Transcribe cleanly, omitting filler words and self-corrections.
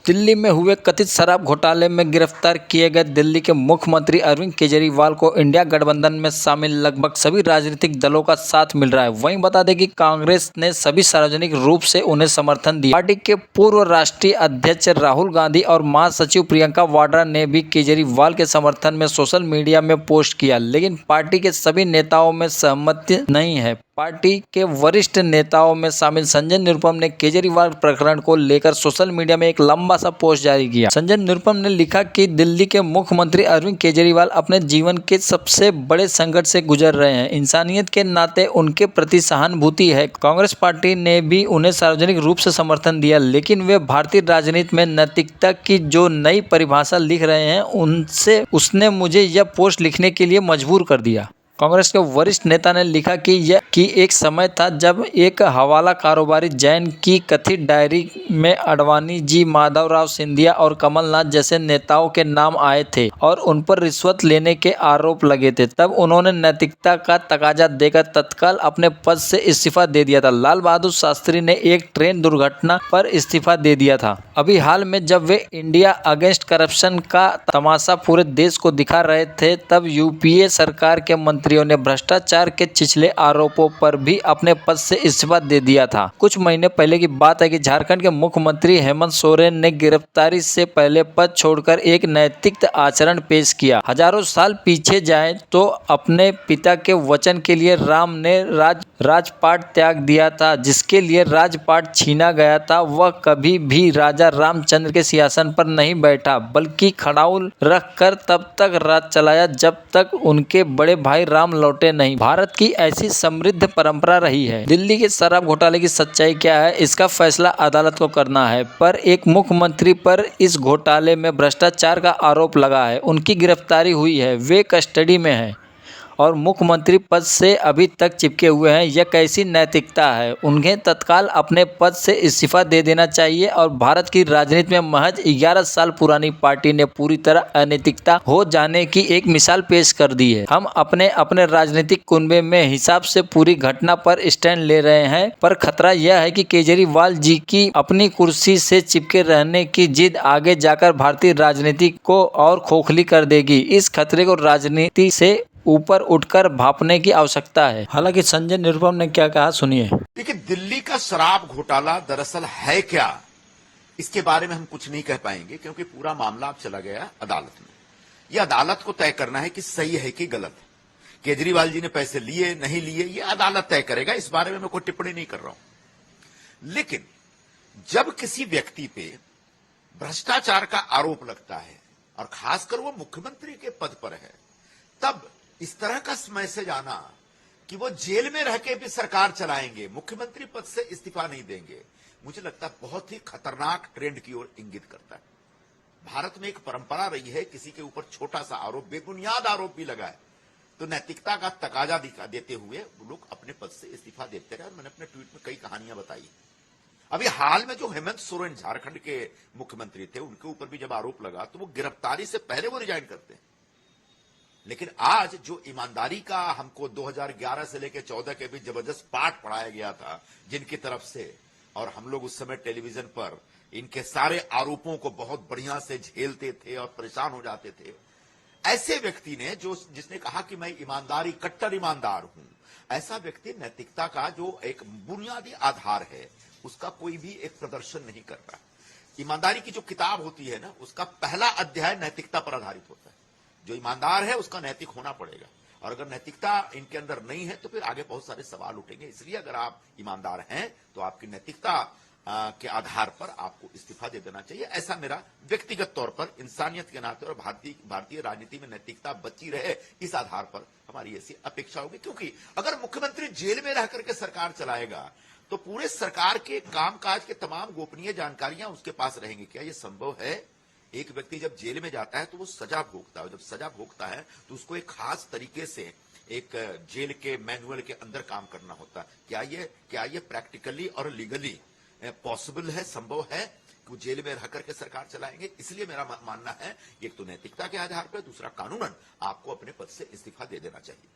दिल्ली में हुए कथित शराब घोटाले में गिरफ्तार किए गए दिल्ली के मुख्यमंत्री अरविंद केजरीवाल को इंडिया गठबंधन में शामिल लगभग सभी राजनीतिक दलों का साथ मिल रहा है। वहीं बता दें कि कांग्रेस ने सभी सार्वजनिक रूप से उन्हें समर्थन दिया। पार्टी के पूर्व राष्ट्रीय अध्यक्ष राहुल गांधी और महासचिव प्रियंका वाड्रा ने भी केजरीवाल के समर्थन में सोशल मीडिया में पोस्ट किया, लेकिन पार्टी के सभी नेताओं में सहमति नहीं है। पार्टी के वरिष्ठ नेताओं में शामिल संजय निरुपम ने केजरीवाल प्रकरण को लेकर सोशल मीडिया में एक लंबा सा पोस्ट जारी किया। संजय निरुपम ने लिखा कि दिल्ली के मुख्यमंत्री अरविंद केजरीवाल अपने जीवन के सबसे बड़े संकट से गुजर रहे हैं। इंसानियत के नाते उनके प्रति सहानुभूति है। कांग्रेस पार्टी ने भी उन्हें सार्वजनिक रूप से समर्थन दिया, लेकिन वे भारतीय राजनीति में नैतिकता की जो नई परिभाषा लिख रहे हैं उसने मुझे यह पोस्ट लिखने के लिए मजबूर कर दिया। कांग्रेस के वरिष्ठ नेता ने लिखा कि एक समय था जब एक हवाला कारोबारी जैन की कथित डायरी में अडवाणी जी, माधवराव सिंधिया और कमलनाथ जैसे नेताओं के नाम आए थे और उन पर रिश्वत लेने के आरोप लगे थे। तब उन्होंने नैतिकता का तकाजा देकर तत्काल अपने पद से इस्तीफा दे दिया था। लाल बहादुर शास्त्री ने एक ट्रेन दुर्घटना पर इस्तीफा दे दिया था। अभी हाल में जब वे इंडिया अगेंस्ट करप्शन का तमाशा पूरे देश को दिखा रहे थे, तब यूपीए सरकार के मंत्रियों ने भ्रष्टाचार के छिछले आरोपों पर भी अपने पद से इस्तीफा दे दिया था। कुछ महीने पहले की बात है कि झारखंड के मुख्यमंत्री हेमंत सोरेन ने गिरफ्तारी से पहले पद छोड़कर एक नैतिक आचरण पेश किया। हजारों साल पीछे जाएं तो अपने पिता के वचन के लिए राम ने राजपाट त्याग दिया था, जिसके लिए राजपाट छीना गया था। वह कभी भी राजा रामचंद्र के सिंहासन पर नहीं बैठा, बल्कि खड़ाउल रखकर तब तक राज चलाया जब तक उनके बड़े भाई राम लौटे नहीं। भारत की ऐसी समृद्ध परंपरा रही है। दिल्ली के शराब घोटाले की सच्चाई क्या है, इसका फैसला अदालत को करना है, पर एक मुख्यमंत्री पर इस घोटाले में भ्रष्टाचार का आरोप लगा है। उनकी गिरफ्तारी हुई है, वे कस्टडी में हैं और मुख्यमंत्री पद से अभी तक चिपके हुए हैं। यह कैसी नैतिकता है? उन्हें तत्काल अपने पद से इस्तीफा दे देना चाहिए। और भारत की राजनीति में महज 11 साल पुरानी पार्टी ने पूरी तरह अनैतिकता हो जाने की एक मिसाल पेश कर दी है। हम अपने अपने राजनीतिक कुनबे में हिसाब से पूरी घटना पर स्टैंड ले रहे हैं, पर खतरा यह है कि केजरीवाल जी की अपनी कुर्सी से चिपके रहने की जिद आगे जाकर भारतीय राजनीति को और खोखली कर देगी। इस खतरे को राजनीति से ऊपर उठकर भापने की आवश्यकता है। हालांकि संजय निरुपम ने क्या कहा, सुनिए। देखिए, दिल्ली का शराब घोटाला दरअसल है क्या, इसके बारे में हम कुछ नहीं कह पाएंगे, क्योंकि पूरा मामला अब चला गया अदालत में। यह अदालत को तय करना है कि सही है कि गलत है। केजरीवाल जी ने पैसे लिए नहीं लिए, यह अदालत तय करेगा। इस बारे में मैं कोई टिप्पणी नहीं कर रहा हूं। लेकिन जब किसी व्यक्ति पे भ्रष्टाचार का आरोप लगता है और खासकर वो मुख्यमंत्री के पद पर है, तब इस तरह का मैसेज आना कि वो जेल में रह के भी सरकार चलाएंगे, मुख्यमंत्री पद से इस्तीफा नहीं देंगे, मुझे लगता है बहुत ही खतरनाक ट्रेंड की ओर इंगित करता है। भारत में एक परंपरा रही है, किसी के ऊपर छोटा सा आरोप, बेबुनियाद आरोप भी लगा है तो नैतिकता का तकाजा देते हुए लोग अपने पद से इस्तीफा देते रहे। और मैंने अपने ट्वीट में कई कहानियां बताई। अभी हाल में जो हेमंत सोरेन झारखंड के मुख्यमंत्री थे, उनके ऊपर भी जब आरोप लगा तो वो गिरफ्तारी से पहले वो रिजाइन करते हैं। लेकिन आज जो ईमानदारी का हमको 2011 से लेकर 14 के बीच जबरदस्त पाठ पढ़ाया गया था जिनकी तरफ से, और हम लोग उस समय टेलीविजन पर इनके सारे आरोपों को बहुत बढ़िया से झेलते थे और परेशान हो जाते थे, ऐसे व्यक्ति ने जिसने कहा कि मैं ईमानदारी, कट्टर ईमानदार हूं, ऐसा व्यक्ति नैतिकता का जो एक बुनियादी आधार है उसका कोई भी एक प्रदर्शन नहीं कर रहा। ईमानदारी की जो किताब होती है ना, उसका पहला अध्याय नैतिकता पर आधारित होता है। जो ईमानदार है उसका नैतिक होना पड़ेगा, और अगर नैतिकता इनके अंदर नहीं है तो फिर आगे बहुत सारे सवाल उठेंगे। इसलिए अगर आप ईमानदार हैं तो आपकी नैतिकता के आधार पर आपको इस्तीफा दे देना चाहिए। ऐसा मेरा व्यक्तिगत तौर पर, इंसानियत के नाते और भारतीय राजनीति में नैतिकता बची रहे, इस आधार पर हमारी ऐसी अपेक्षा होगी। क्योंकि अगर मुख्यमंत्री जेल में रह करके सरकार चलाएगा तो पूरे सरकार के कामकाज के तमाम गोपनीय जानकारियां उसके पास रहेंगी। क्या यह संभव है? एक व्यक्ति जब जेल में जाता है तो वो सजा भोगता है। जब सजा भोगता है तो उसको एक खास तरीके से एक जेल के मैनुअल के अंदर काम करना होता है। क्या ये प्रैक्टिकली और लीगली पॉसिबल है, संभव है कि वो जेल में रह करके सरकार चलाएंगे? इसलिए मेरा मानना है, एक तो नैतिकता के आधार पर, दूसरा कानूनन आपको अपने पद से इस्तीफा दे देना चाहिए।